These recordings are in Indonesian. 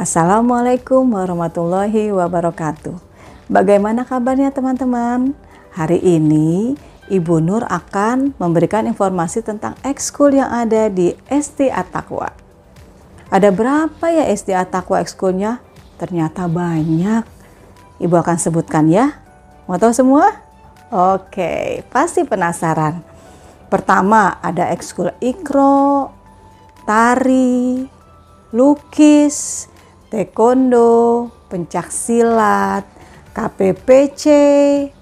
Assalamualaikum warahmatullahi wabarakatuh. Bagaimana kabarnya teman-teman? Hari ini Ibu Nur akan memberikan informasi tentang ekskul yang ada di SD At-Taqwa. Ada berapa ya SD At-Taqwa ekskulnya? Ternyata banyak. Ibu akan sebutkan ya. Mau tahu semua? Oke, pasti penasaran. Pertama ada ekskul Iqra, tari, lukis, taekwondo, pencak silat, KPPC,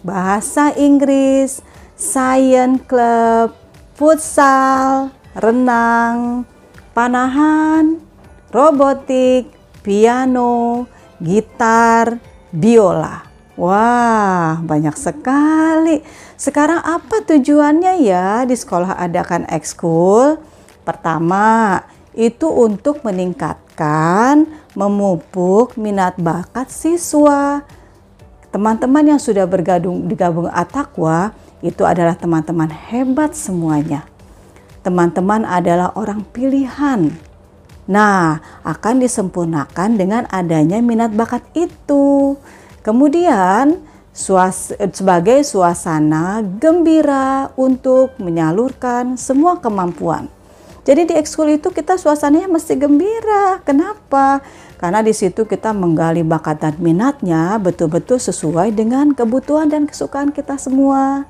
bahasa Inggris, science club, futsal, renang, panahan, robotik, piano, gitar, biola. Wah, banyak sekali. Sekarang apa tujuannya ya di sekolah adakan ekskul? Pertama, itu untuk meningkatkan, memupuk minat bakat siswa. Teman-teman yang sudah digabung At-Taqwa itu adalah teman-teman hebat semuanya. Teman-teman adalah orang pilihan. Nah, akan disempurnakan dengan adanya minat bakat itu. Kemudian, sebagai suasana gembira untuk menyalurkan semua kemampuan. Jadi di ekskul itu kita suasananya mesti gembira. Kenapa? Karena di situ kita menggali bakat dan minatnya betul-betul sesuai dengan kebutuhan dan kesukaan kita semua.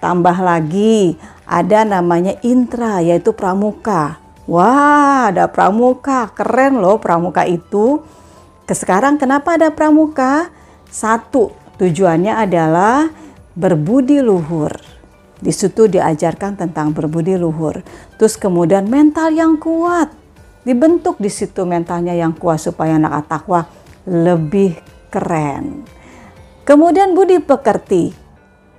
Tambah lagi ada namanya intra, yaitu pramuka. Wah, ada pramuka, keren loh pramuka itu. Sekarang kenapa ada pramuka? Satu, tujuannya adalah berbudi luhur. Di situ diajarkan tentang berbudi luhur. Terus kemudian mental yang kuat. Dibentuk di situ mentalnya yang kuat supaya anak At-Taqwa lebih keren. Kemudian budi pekerti.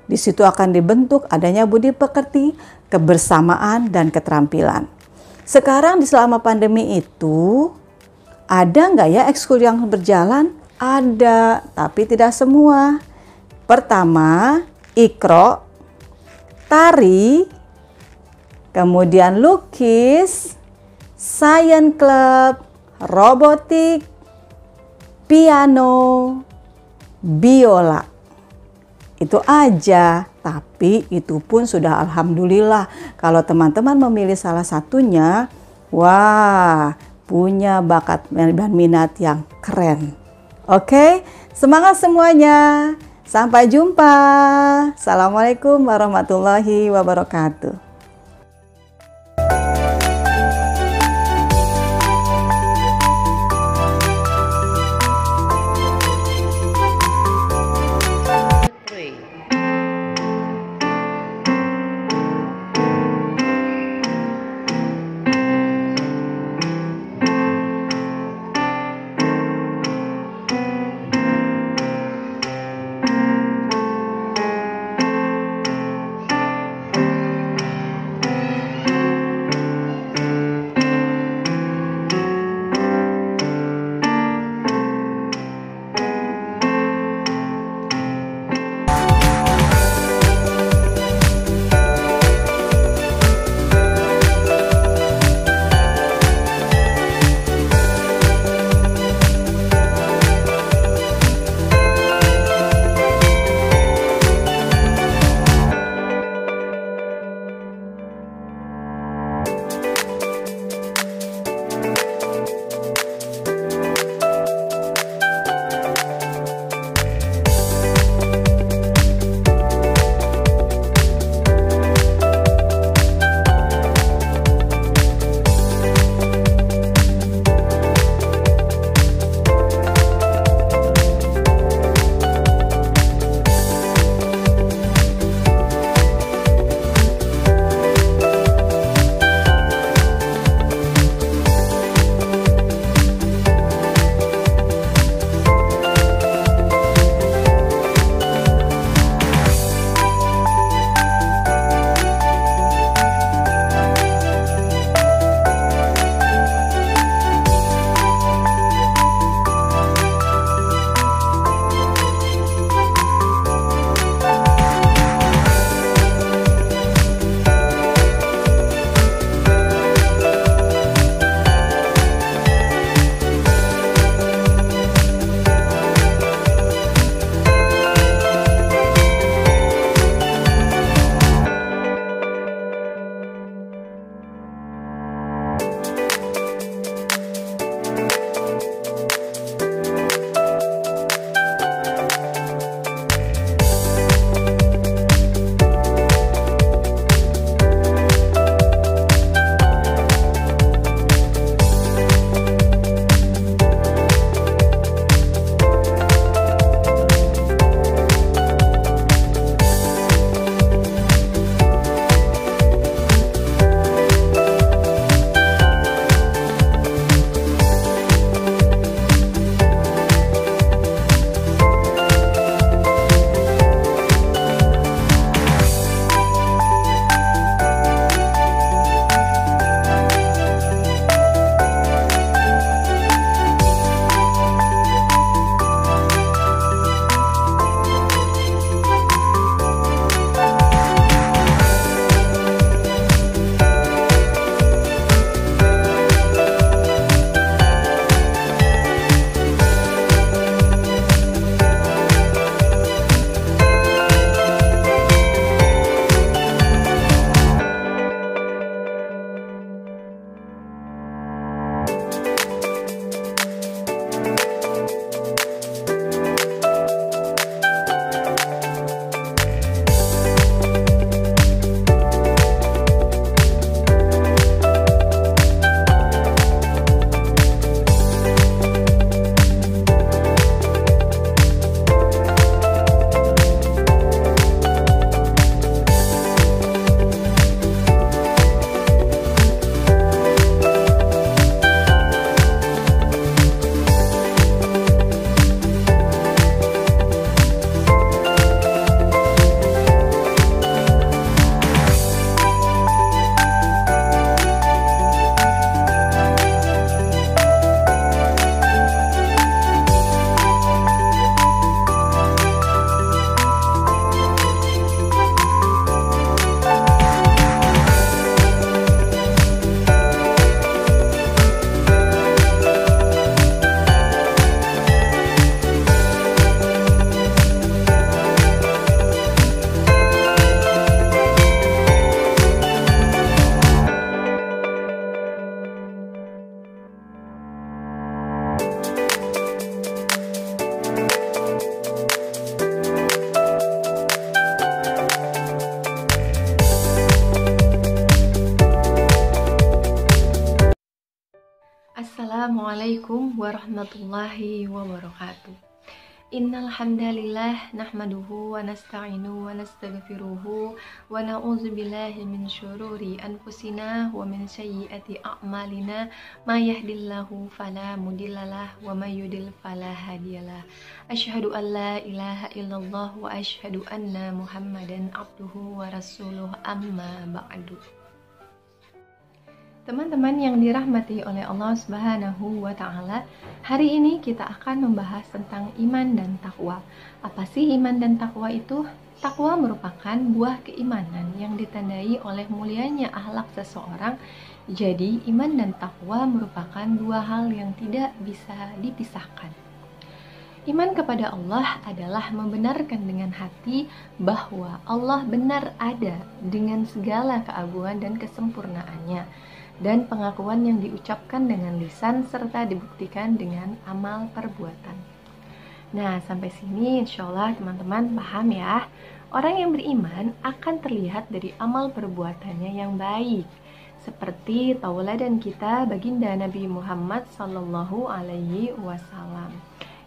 Di situ akan dibentuk adanya budi pekerti, kebersamaan dan keterampilan. Sekarang di selama pandemi itu ada nggak ya ekskul yang berjalan? Ada, tapi tidak semua. Pertama, Iqra, tari, kemudian lukis, science club, robotik, piano, biola. Itu aja, tapi itu pun sudah alhamdulillah. Kalau teman-teman memilih salah satunya, wah, punya bakat dan minat yang keren. Oke, semangat semuanya. Sampai jumpa. Assalamualaikum warahmatullahi wabarakatuh. Assalamualaikum warahmatullahi wabarakatuh. Innal hamdalillah nahmaduhu wa nasta'inu wa nastaghfiruhu wa na'udzu billahi min syururi anfusina wa min sayyiati a'malina may yahdihillahu fala mudhillalah wa may yudlil fala hadiyalah. Asyhadu an la ilaha illallah wa asyhadu anna Muhammadan abduhu wa rasuluh, amma ba'du. Teman-teman yang dirahmati oleh Allah Subhanahu wa Ta'ala, hari ini kita akan membahas tentang iman dan takwa. Apa sih iman dan takwa itu? Takwa merupakan buah keimanan yang ditandai oleh mulianya akhlak seseorang. Jadi, iman dan takwa merupakan dua hal yang tidak bisa dipisahkan. Iman kepada Allah adalah membenarkan dengan hati bahwa Allah benar ada dengan segala keagungan dan kesempurnaannya, dan pengakuan yang diucapkan dengan lisan serta dibuktikan dengan amal perbuatan. Nah, sampai sini insya Allah teman-teman paham ya. Orang yang beriman akan terlihat dari amal perbuatannya yang baik, seperti tauladan kita baginda Nabi Muhammad Sallallahu Alaihi Wasallam.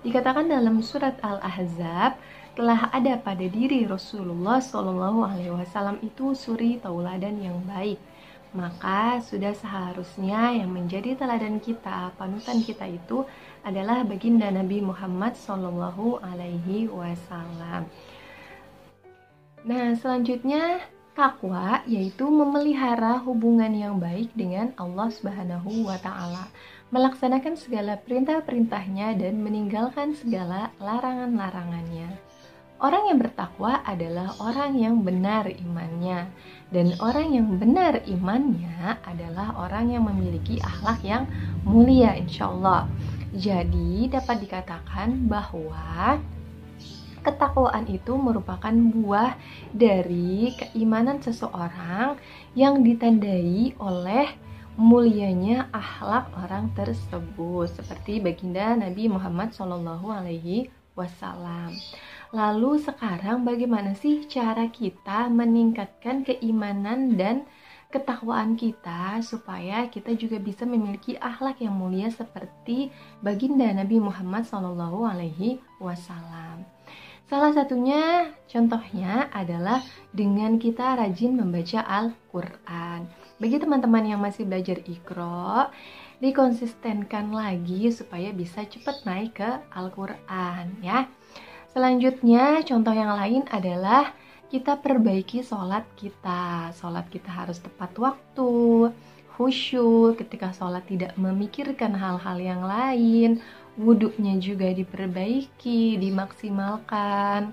Dikatakan dalam surat Al-Ahzab, telah ada pada diri Rasulullah Sallallahu Alaihi Wasallam itu suri tauladan yang baik. Maka sudah seharusnya yang menjadi teladan kita, panutan kita itu adalah baginda Nabi Muhammad Sallallahu Alaihi Wasallam. Nah, selanjutnya takwa yaitu memelihara hubungan yang baik dengan Allah Subhanahu wa Ta'ala, melaksanakan segala perintah-perintahnya dan meninggalkan segala larangan-larangannya. Orang yang bertakwa adalah orang yang benar imannya, dan orang yang benar imannya adalah orang yang memiliki akhlak yang mulia insya Allah. Jadi dapat dikatakan bahwa ketakwaan itu merupakan buah dari keimanan seseorang yang ditandai oleh mulianya akhlak orang tersebut, seperti baginda Nabi Muhammad SAW. Lalu sekarang bagaimana sih cara kita meningkatkan keimanan dan ketakwaan kita supaya kita juga bisa memiliki akhlak yang mulia seperti baginda Nabi Muhammad SAW? Salah satunya contohnya adalah dengan kita rajin membaca Al-Quran. Bagi teman-teman yang masih belajar Iqra, dikonsistenkan lagi supaya bisa cepat naik ke Al-Quran ya. Selanjutnya, contoh yang lain adalah kita perbaiki sholat kita. Sholat kita harus tepat waktu, khusyuk, ketika sholat tidak memikirkan hal-hal yang lain, wudhunya juga diperbaiki, dimaksimalkan.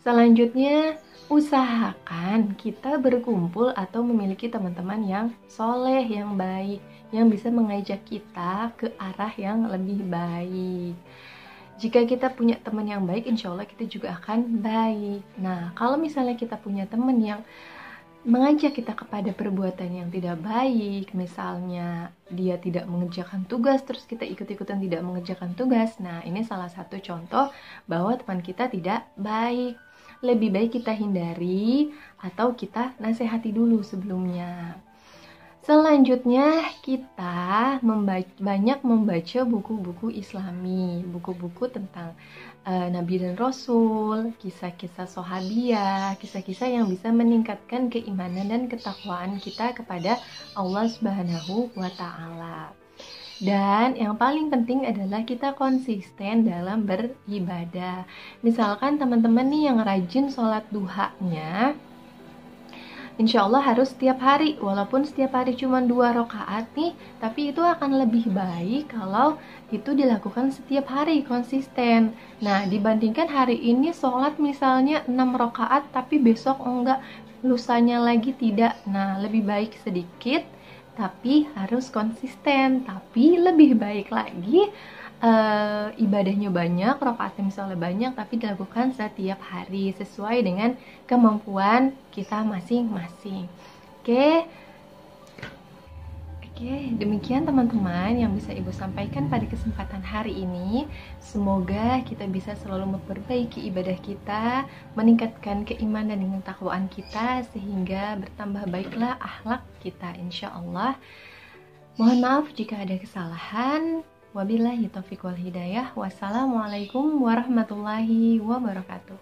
Selanjutnya, usahakan kita berkumpul atau memiliki teman-teman yang soleh, yang baik, yang bisa mengajak kita ke arah yang lebih baik. Jika kita punya teman yang baik, insya Allah kita juga akan baik. Nah, kalau misalnya kita punya teman yang mengajak kita kepada perbuatan yang tidak baik, misalnya dia tidak mengerjakan tugas, terus kita ikut-ikutan tidak mengerjakan tugas, nah ini salah satu contoh bahwa teman kita tidak baik. Lebih baik kita hindari atau kita nasihati dulu sebelumnya. Selanjutnya kita banyak membaca buku-buku Islami, buku-buku tentang Nabi dan Rasul, kisah-kisah sahabiah, kisah-kisah yang bisa meningkatkan keimanan dan ketakwaan kita kepada Allah Subhanahu wa Ta'ala. Dan yang paling penting adalah kita konsisten dalam beribadah. Misalkan teman-teman nih yang rajin sholat duhanya, insya Allah harus setiap hari, walaupun setiap hari cuma 2 rakaat nih, tapi itu akan lebih baik kalau itu dilakukan setiap hari konsisten. Nah, dibandingkan hari ini sholat misalnya 6 rakaat, tapi besok enggak, lusanya lagi tidak. Nah, lebih baik sedikit, tapi harus konsisten. Tapi lebih baik lagi ibadahnya banyak, rakaatnya misalnya banyak, tapi dilakukan setiap hari sesuai dengan kemampuan kita masing-masing. Oke, demikian teman-teman yang bisa Ibu sampaikan pada kesempatan hari ini. Semoga kita bisa selalu memperbaiki ibadah kita, meningkatkan keimanan dan ketakwaan kita, sehingga bertambah baiklah akhlak kita insya Allah. Mohon maaf jika ada kesalahan. Wabillahi taufiq wal hidayah. Wassalamualaikum warahmatullahi wabarakatuh.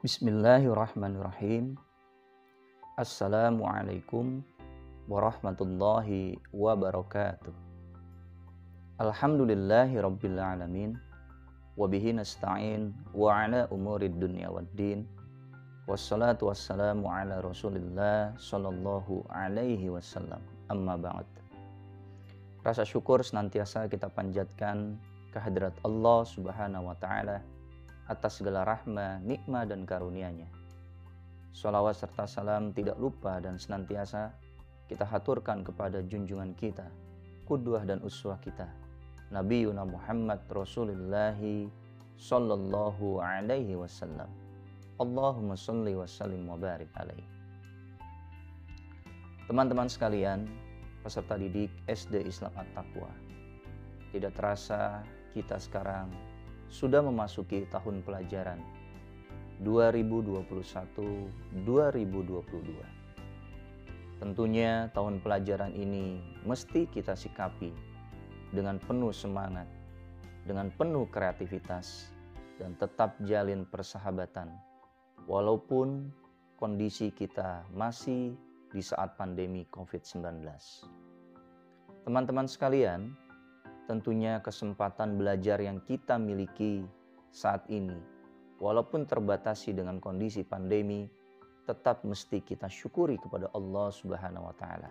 Bismillahirrahmanirrahim. Assalamualaikum warahmatullahi wabarakatuh. Alhamdulillahi rabbil alamin. Wabihi nasta'in wa ala umurid dunya waddin. Wassalatu wassalamu ala rasulillah sallallahu alaihi wasallam. Amma ba'd. Rasa syukur senantiasa kita panjatkan kehadirat Allah subhanahu wa ta'ala atas segala rahmah, nikmat dan karunia-Nya. Shalawat serta salam tidak lupa dan senantiasa kita haturkan kepada junjungan kita, qudwah dan uswah kita, Nabi Muhammad Rasulullah sallallahu alaihi wasallam. Allahumma sholli wa sallim wa barik alaihi. Teman-teman sekalian, peserta didik SD Islam At-Taqwa, tidak terasa kita sekarang sudah memasuki tahun pelajaran 2021-2022. Tentunya tahun pelajaran ini mesti kita sikapi dengan penuh semangat, dengan penuh kreativitas, dan tetap jalin persahabatan walaupun kondisi kita masih di saat pandemi COVID-19. Teman-teman sekalian, tentunya kesempatan belajar yang kita miliki saat ini, walaupun terbatasi dengan kondisi pandemi, tetap mesti kita syukuri kepada Allah Subhanahu wa Ta'ala.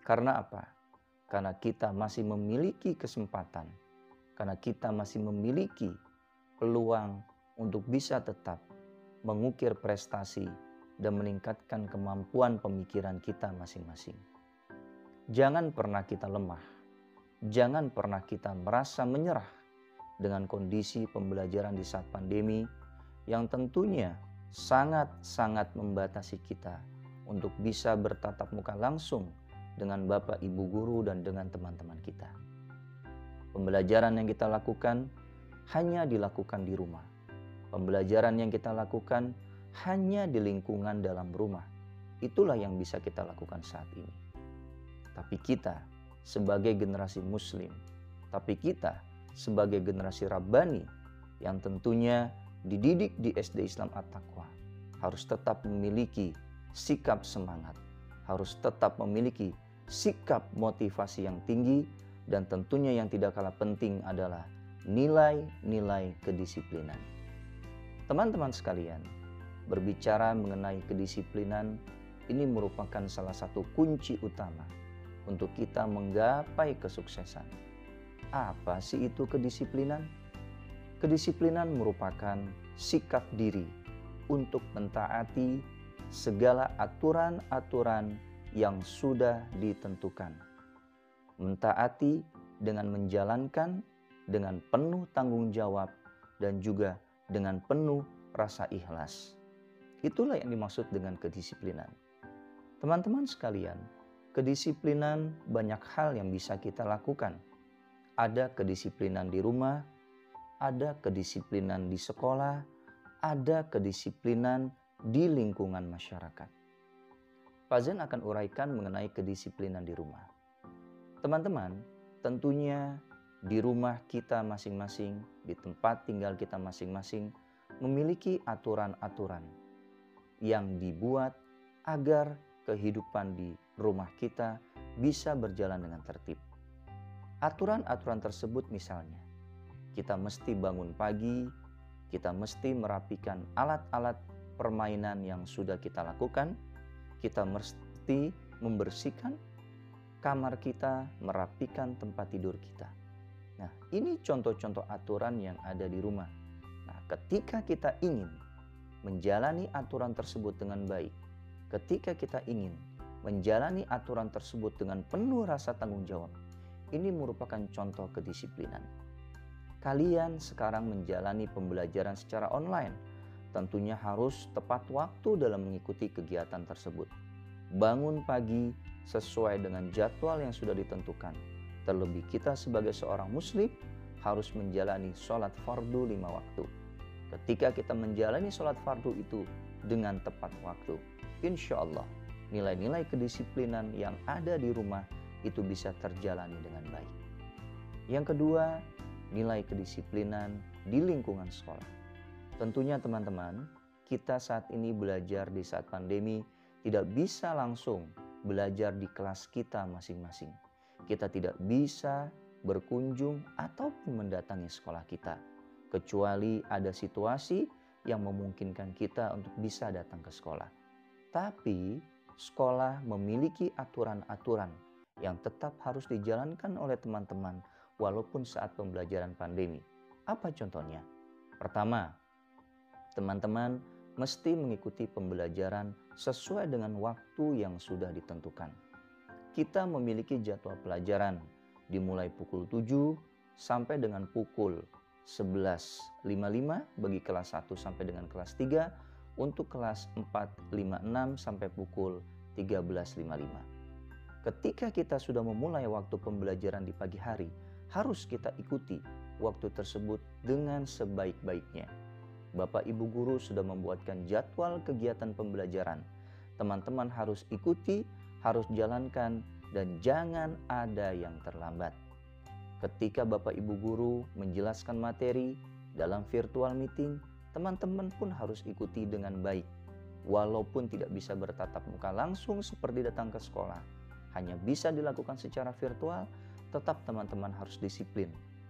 Karena apa? Karena kita masih memiliki kesempatan, karena kita masih memiliki peluang untuk bisa tetap mengukir prestasi dan meningkatkan kemampuan pemikiran kita masing-masing. Jangan pernah kita lemah. Jangan pernah kita merasa menyerah dengan kondisi pembelajaran di saat pandemi yang tentunya sangat-sangat membatasi kita untuk bisa bertatap muka langsung dengan Bapak, Ibu Guru, dan dengan teman-teman kita. Pembelajaran yang kita lakukan hanya dilakukan di rumah. Pembelajaran yang kita lakukan hanya di lingkungan dalam rumah. Itulah yang bisa kita lakukan saat ini. Tapi kita sebagai generasi muslim, tapi kita sebagai generasi Rabbani yang tentunya dididik di SD Islam At-Taqwa harus tetap memiliki sikap semangat, harus tetap memiliki sikap motivasi yang tinggi, dan tentunya yang tidak kalah penting adalah nilai-nilai kedisiplinan. Teman-teman sekalian, berbicara mengenai kedisiplinan ini merupakan salah satu kunci utama untuk kita menggapai kesuksesan. Apa sih itu kedisiplinan? Kedisiplinan merupakan sikap diri untuk mentaati segala aturan-aturan yang sudah ditentukan. Mentaati dengan menjalankan dengan penuh tanggung jawab dan juga dengan penuh rasa ikhlas. Itulah yang dimaksud dengan kedisiplinan. Teman-teman sekalian, kedisiplinan banyak hal yang bisa kita lakukan. Ada kedisiplinan di rumah, ada kedisiplinan di sekolah, ada kedisiplinan di lingkungan masyarakat. Pak Zen akan uraikan mengenai kedisiplinan di rumah. Teman-teman, tentunya di rumah kita masing-masing, di tempat tinggal kita masing-masing, memiliki aturan-aturan yang dibuat agar kehidupan di rumah kita bisa berjalan dengan tertib. Aturan-aturan tersebut misalnya, kita mesti bangun pagi, kita mesti merapikan alat-alat permainan yang sudah kita lakukan, kita mesti membersihkan kamar kita, merapikan tempat tidur kita. Nah, ini contoh-contoh aturan yang ada di rumah. Nah, ketika kita ingin menjalani aturan tersebut dengan baik, ketika kita ingin menjalani aturan tersebut dengan penuh rasa tanggung jawab, ini merupakan contoh kedisiplinan. Kalian sekarang menjalani pembelajaran secara online, tentunya harus tepat waktu dalam mengikuti kegiatan tersebut. bangun pagi sesuai dengan jadwal yang sudah ditentukan. Terlebih kita sebagai seorang muslim harus menjalani sholat fardu 5 waktu. Ketika kita menjalani sholat fardu itu dengan tepat waktu, insya Allah nilai-nilai kedisiplinan yang ada di rumah itu bisa terjalani dengan baik. Yang kedua, nilai kedisiplinan di lingkungan sekolah. Tentunya teman-teman, kita saat ini belajar di saat pandemi tidak bisa langsung belajar di kelas kita masing-masing. Kita tidak bisa berkunjung ataupun mendatangi sekolah kita, kecuali ada situasi yang memungkinkan kita untuk bisa datang ke sekolah. Tapi sekolah memiliki aturan-aturan yang tetap harus dijalankan oleh teman-teman walaupun saat pembelajaran pandemi. Apa contohnya? Pertama, teman-teman mesti mengikuti pembelajaran sesuai dengan waktu yang sudah ditentukan. Kita memiliki jadwal pelajaran dimulai pukul 7 sampai dengan pukul 11.55 bagi kelas 1 sampai dengan kelas 3, untuk kelas 4.56 sampai pukul 13.55. Ketika kita sudah memulai waktu pembelajaran di pagi hari, harus kita ikuti waktu tersebut dengan sebaik-baiknya. Bapak Ibu guru sudah membuatkan jadwal kegiatan pembelajaran. Teman-teman harus ikuti, harus jalankan, dan jangan ada yang terlambat. Ketika Bapak Ibu guru menjelaskan materi dalam virtual meeting, teman-teman pun harus ikuti dengan baik. Walaupun tidak bisa bertatap muka langsung seperti datang ke sekolah, hanya bisa dilakukan secara virtual, tetap teman-teman harus disiplin,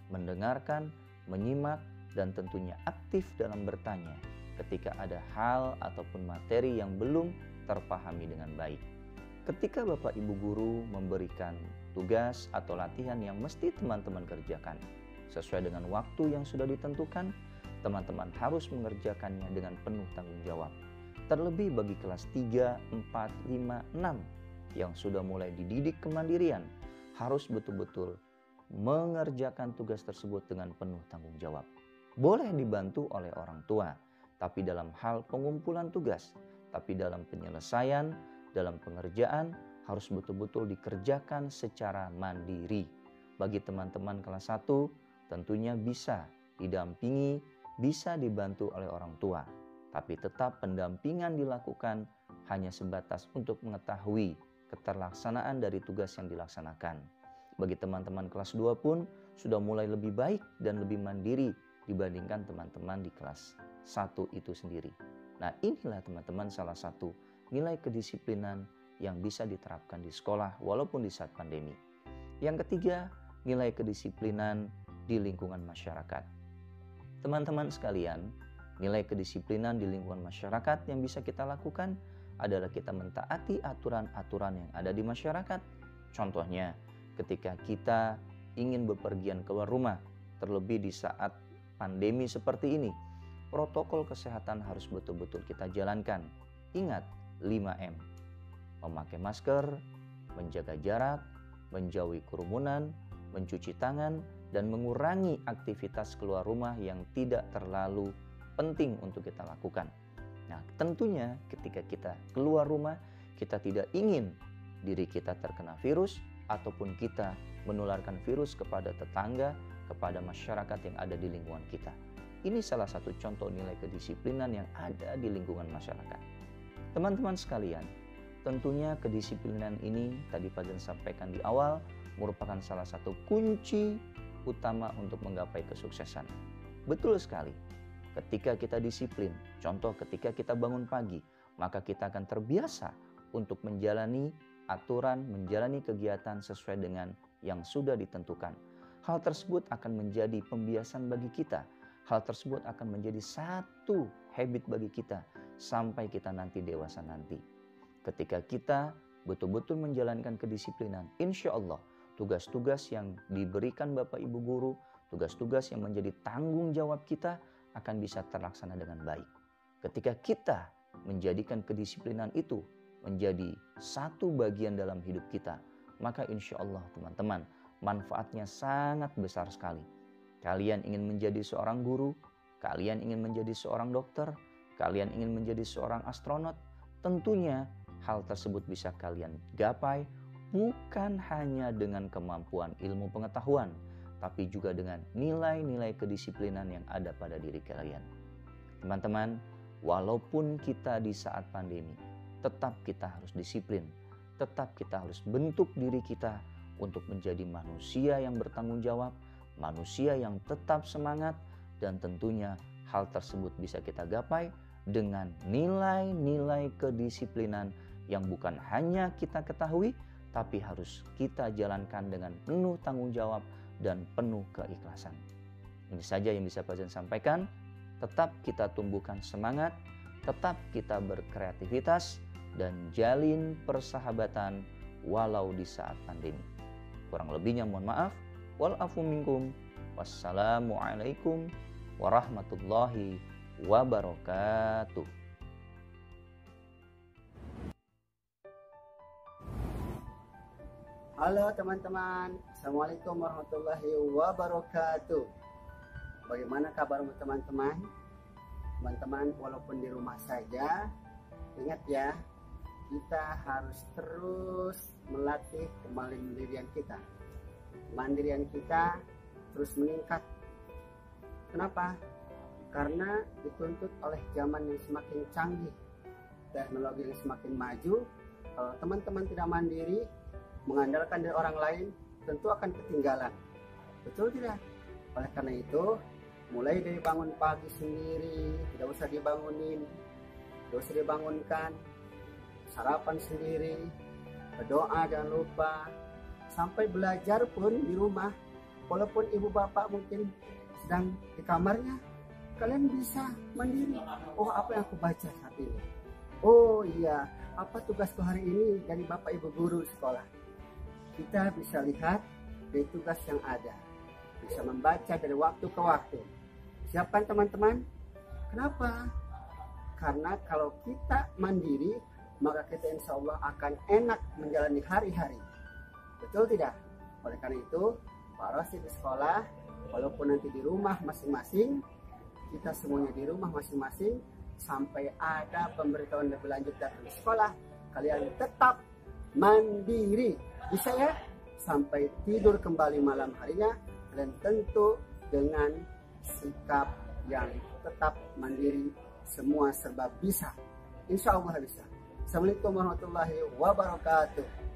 mendengarkan, menyimak, dan tentunya aktif dalam bertanya ketika ada hal ataupun materi yang belum terpahami dengan baik. Ketika Bapak Ibu guru memberikan tugas atau latihan yang mesti teman-teman kerjakan sesuai dengan waktu yang sudah ditentukan, teman-teman harus mengerjakannya dengan penuh tanggung jawab. Terlebih bagi kelas 3, 4, 5, 6 yang sudah mulai dididik kemandirian, harus betul-betul mengerjakan tugas tersebut dengan penuh tanggung jawab. Boleh dibantu oleh orang tua, tapi dalam hal pengumpulan tugas, tapi dalam penyelesaian, dalam pengerjaan harus betul-betul dikerjakan secara mandiri. Bagi teman-teman kelas 1 tentunya bisa didampingi, bisa dibantu oleh orang tua, tapi tetap pendampingan dilakukan hanya sebatas untuk mengetahui keterlaksanaan dari tugas yang dilaksanakan. Bagi teman-teman kelas 2 pun sudah mulai lebih baik dan lebih mandiri dibandingkan teman-teman di kelas 1 itu sendiri. Nah, inilah teman-teman salah satu nilai kedisiplinan yang bisa diterapkan di sekolah walaupun di saat pandemi. Yang ketiga, nilai kedisiplinan di lingkungan masyarakat. Teman-teman sekalian, nilai kedisiplinan di lingkungan masyarakat yang bisa kita lakukan adalah kita mentaati aturan-aturan yang ada di masyarakat. Contohnya, ketika kita ingin bepergian keluar rumah, terlebih di saat pandemi seperti ini, protokol kesehatan harus betul-betul kita jalankan. Ingat 5M, memakai masker, menjaga jarak, menjauhi kerumunan, mencuci tangan, dan mengurangi aktivitas keluar rumah yang tidak terlalu penting untuk kita lakukan. Nah, tentunya ketika kita keluar rumah, kita tidak ingin diri kita terkena virus ataupun kita menularkan virus kepada tetangga, kepada masyarakat yang ada di lingkungan kita. Ini salah satu contoh nilai kedisiplinan yang ada di lingkungan masyarakat. Teman-teman sekalian, tentunya kedisiplinan ini tadi Pak Jan sampaikan di awal merupakan salah satu kunci utama untuk menggapai kesuksesan. Betul sekali. Ketika kita disiplin, contoh ketika kita bangun pagi, maka kita akan terbiasa untuk menjalani aturan, menjalani kegiatan sesuai dengan yang sudah ditentukan. Hal tersebut akan menjadi pembiasaan bagi kita. Hal tersebut akan menjadi satu habit bagi kita sampai kita nanti dewasa nanti. Ketika kita betul-betul menjalankan kedisiplinan, insya Allah tugas-tugas yang diberikan Bapak Ibu guru, tugas-tugas yang menjadi tanggung jawab kita akan bisa terlaksana dengan baik. Ketika kita menjadikan kedisiplinan itu menjadi satu bagian dalam hidup kita, maka insya Allah teman-teman, manfaatnya sangat besar sekali. Kalian ingin menjadi seorang guru, kalian ingin menjadi seorang dokter, kalian ingin menjadi seorang astronot, tentunya hal tersebut bisa kalian gapai bukan hanya dengan kemampuan ilmu pengetahuan, tapi juga dengan nilai-nilai kedisiplinan yang ada pada diri kalian. Teman-teman, walaupun kita di saat pandemi, tetap kita harus disiplin, tetap kita harus bentuk diri kita untuk menjadi manusia yang bertanggung jawab, manusia yang tetap semangat, dan tentunya hal tersebut bisa kita gapai dengan nilai-nilai kedisiplinan yang bukan hanya kita ketahui, tapi harus kita jalankan dengan penuh tanggung jawab dan penuh keikhlasan. Ini saja yang bisa Pak Zen sampaikan. Tetap kita tumbuhkan semangat, tetap kita berkreativitas, dan jalin persahabatan walau di saat pandemi. Kurang lebihnya mohon maaf. Walafu minkum. Wassalamualaikum warahmatullahi wabarakatuh. Halo teman-teman, Assalamualaikum warahmatullahi wabarakatuh. Bagaimana kabar teman-teman? Teman-teman, walaupun di rumah saja, ingat ya, kita harus terus melatih kemandirian kita. Kemandirian kita terus meningkat. Kenapa? Karena dituntut oleh zaman yang semakin canggih, teknologi yang semakin maju. Kalau teman-teman tidak mandiri, mengandalkan dari orang lain, tentu akan ketinggalan. Betul tidak? Oleh karena itu, mulai dari bangun pagi sendiri, tidak usah dibangunin, tidak usah dibangunkan, sarapan sendiri, berdoa jangan lupa, sampai belajar pun di rumah, walaupun ibu bapak mungkin sedang di kamarnya, kalian bisa mandiri. Oh, apa yang aku baca saat ini? Oh iya, apa tugasku hari ini dari bapak ibu guru sekolah? Kita bisa lihat dari tugas yang ada, bisa membaca dari waktu ke waktu. Siapkan teman-teman? Kenapa? Karena kalau kita mandiri, maka kita insya Allah akan enak menjalani hari-hari. Betul tidak? Oleh karena itu, para di sekolah, walaupun nanti di rumah masing-masing, kita semuanya di rumah masing-masing, sampai ada pemberitahuan lebih lanjut dari sekolah, kalian tetap mandiri. Bisa ya? Sampai tidur kembali malam harinya, dan tentu dengan sikap yang tetap mandiri, semua serba bisa. Insya Allah bisa. Assalamualaikum warahmatullahi wabarakatuh.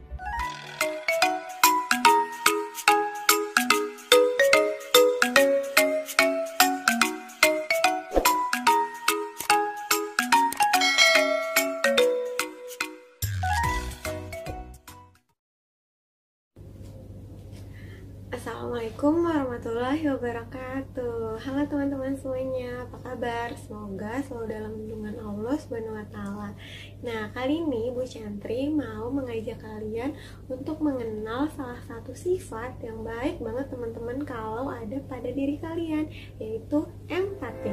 Assalamualaikum warahmatullahi wabarakatuh. Halo teman-teman semuanya, apa kabar? Semoga selalu dalam lindungan Allah Subhanahu wa taala. Nah, kali ini Bu Chantri mau mengajak kalian untuk mengenal salah satu sifat yang baik banget teman-teman kalau ada pada diri kalian, yaitu empati.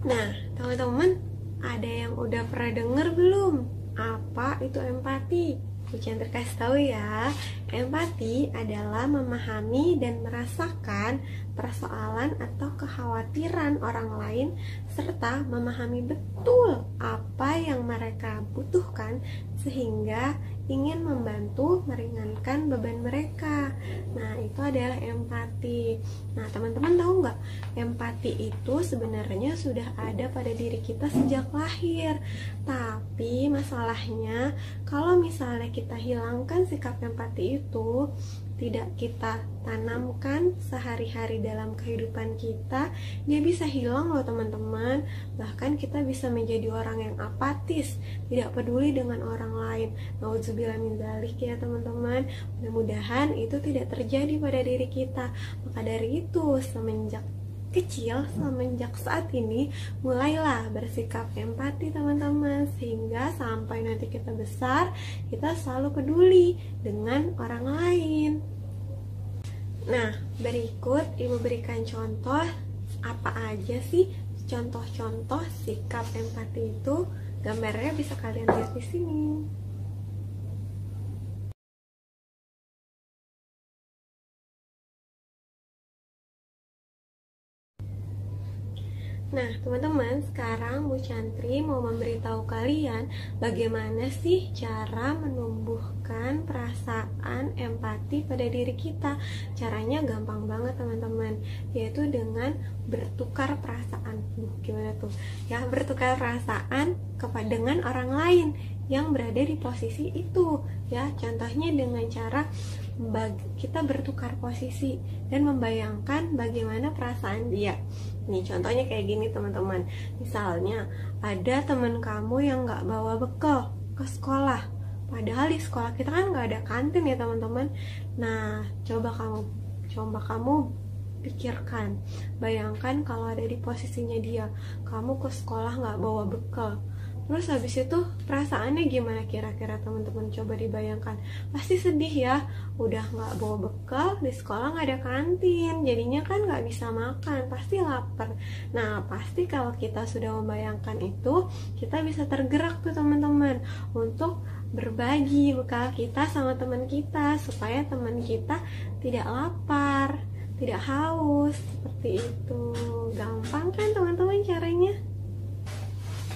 Nah, teman-teman, ada yang udah pernah denger belum? Apa itu empati? Bu Chandra kasih tahu ya, empati adalah memahami dan merasakan persoalan atau kekhawatiran orang lain serta memahami betul apa yang mereka butuhkan sehingga ingin membantu meringankan beban mereka. Nah, itu adalah empati. Nah, teman-teman tahu nggak? Empati itu sebenarnya sudah ada pada diri kita sejak lahir. Tapi masalahnya, kalau misalnya kita hilangkan sikap empati itu, tidak kita tanamkan sehari-hari dalam kehidupan kita, dia bisa hilang loh teman-teman. Bahkan kita bisa menjadi orang yang apatis, tidak peduli dengan orang lain. Nauzubillah min dzalik ya teman-teman. Mudah-mudahan itu tidak terjadi pada diri kita. Maka dari itu, semenjak kecil, semenjak saat ini, mulailah bersikap empati teman-teman, sehingga sampai nanti kita besar, kita selalu peduli dengan orang lain. Nah, berikut Ibu berikan contoh apa aja sih contoh-contoh sikap empati itu. Gambarnya bisa kalian lihat di sini. Nah, teman-teman, sekarang Bu Chantri mau memberitahu kalian bagaimana sih cara menumbuhkan perasaan empati pada diri kita. Caranya gampang banget, teman-teman, yaitu dengan bertukar perasaan. Gimana tuh? Ya, bertukar perasaan dengan orang lain yang berada di posisi itu. Ya, contohnya dengan cara kita bertukar posisi dan membayangkan bagaimana perasaan dia. Nih contohnya kayak gini teman-teman. Misalnya ada teman kamu yang nggak bawa bekal ke sekolah, padahal di sekolah kita kan nggak ada kantin ya teman-teman. Nah coba kamu pikirkan, bayangkan kalau ada di posisinya dia, kamu ke sekolah nggak bawa bekal. Terus habis itu perasaannya gimana kira-kira teman-teman, coba dibayangkan. Pasti sedih ya, udah nggak bawa bekal, di sekolah nggak ada kantin, jadinya kan nggak bisa makan, pasti lapar. Nah pasti kalau kita sudah membayangkan itu, kita bisa tergerak tuh teman-teman untuk berbagi bekal kita sama teman kita, supaya teman kita tidak lapar, tidak haus, seperti itu. Gampang kan teman-teman caranya?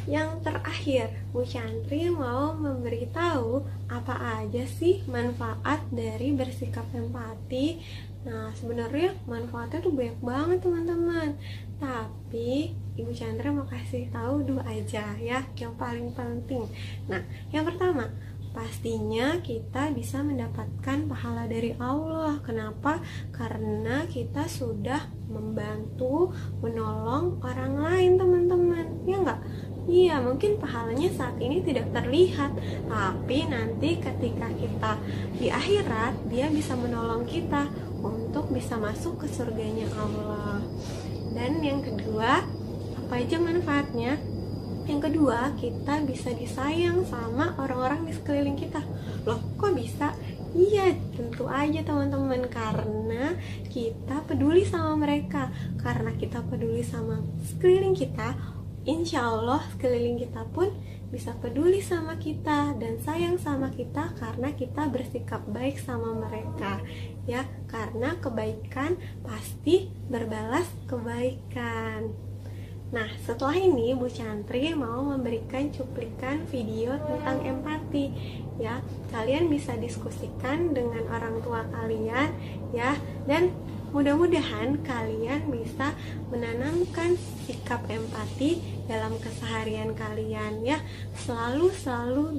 Yang terakhir, Bu Chantri mau memberitahu apa aja sih manfaat dari bersikap empati. Nah, sebenarnya manfaatnya tuh banyak banget teman-teman. Tapi Ibu Chantri mau kasih tahu 2 aja ya, yang paling penting. Nah, yang pertama, pastinya kita bisa mendapatkan pahala dari Allah. Kenapa? Karena kita sudah membantu, menolong orang lain teman-teman. Ya enggak? Iya, mungkin pahalanya saat ini tidak terlihat, tapi nanti ketika kita di akhirat, dia bisa menolong kita untuk bisa masuk ke surganya Allah. Dan yang kedua, apa aja manfaatnya? Yang kedua, kita bisa disayang sama orang-orang di sekeliling kita. Loh, kok bisa? Iya, tentu aja teman-teman, karena kita peduli sama mereka. Karena kita peduli sama sekeliling kita, insya Allah sekeliling kita pun bisa peduli sama kita dan sayang sama kita karena kita bersikap baik sama mereka. Ya, karena kebaikan pasti berbalas kebaikan. Nah, setelah ini Bu Chantri mau memberikan cuplikan video tentang empati. Ya, kalian bisa diskusikan dengan orang tua kalian ya, dan mudah-mudahan kalian bisa menanamkan sikap empati dalam keseharian kalian ya. Selalu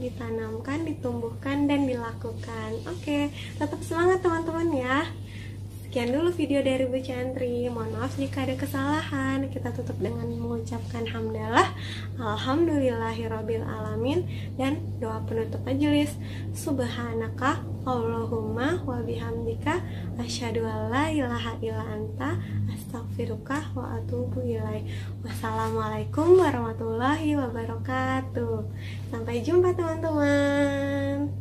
ditanamkan, ditumbuhkan, dan dilakukan. Oke, tetap semangat teman-teman ya. Sekian dulu video dari Bu Chantri. Mohon maaf jika ada kesalahan. Kita tutup dengan mengucapkan hamdalah, alhamdulillahirabbil alamin, dan doa penutup majelis. Subhanaka Allahumma wa bihamdika asyhadu an la ilaha illa anta astaghfiruka wa atubu ilaik. Wassalamualaikum warahmatullahi wabarakatuh. Sampai jumpa teman-teman.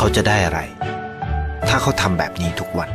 เขาจะได้อะไร ถ้าเขาทำแบบนี้ทุกวัน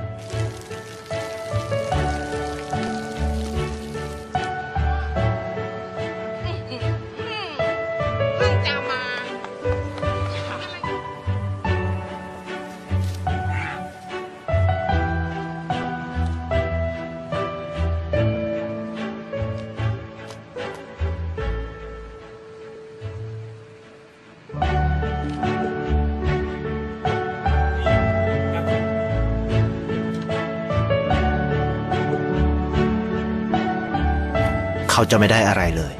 เขาจะไม่ได้อะไรเลย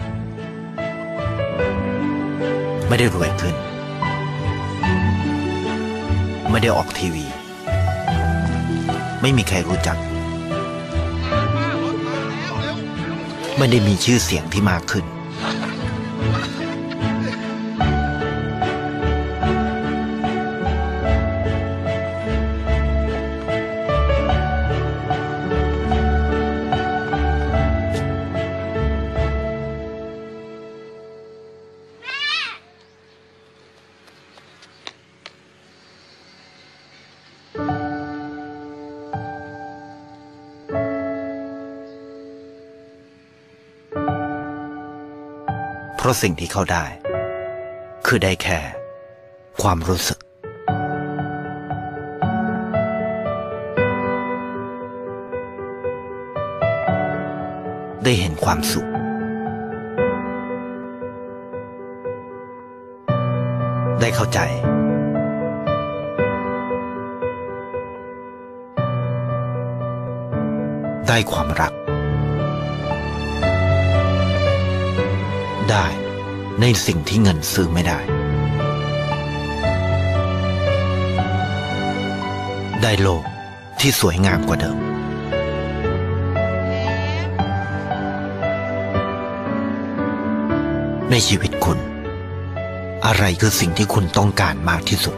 ไม่ได้รวยขึ้นไม่ได้ออกทีวีไม่มีใครรู้จักไม่ได้มีชื่อเสียงที่มากขึ้น ราะสิ่งที่เขาได้คือได้แค่ความรู้สึกได้เห็นความสุขได้เข้าใจได้ความรักได้ในสิ่งที่เงินซื้อไม่ได้ได้โลกที่สวยงามกว่าเดิมในชีวิตคุณอะไรคือสิ่งที่คุณต้องการมากที่สุด